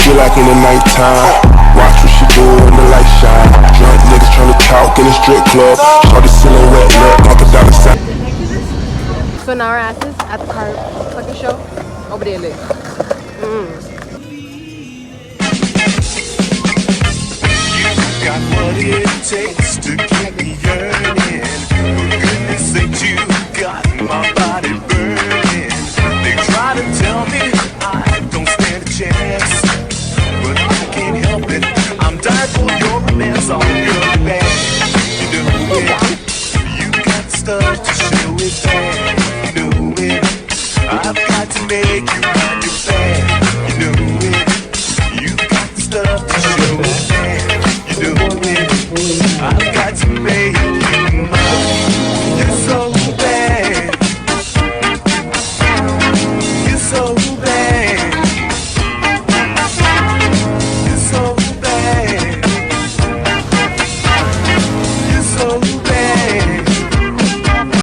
She like in the nighttime. Watch what she do when the light shine. Drunk niggas tryna talk in the strip club. Saw the silhouette look like a dollar sign. So now our asses at the car fucking show. Over there, look. Got what it takes to keep me yearning. For goodness sake, you got my body burning. They try to tell me I don't stand a chance, but I can't help it. I'm dying for your romance on your back. You know it. You got the stuff to show it back. You know it. I've got to make you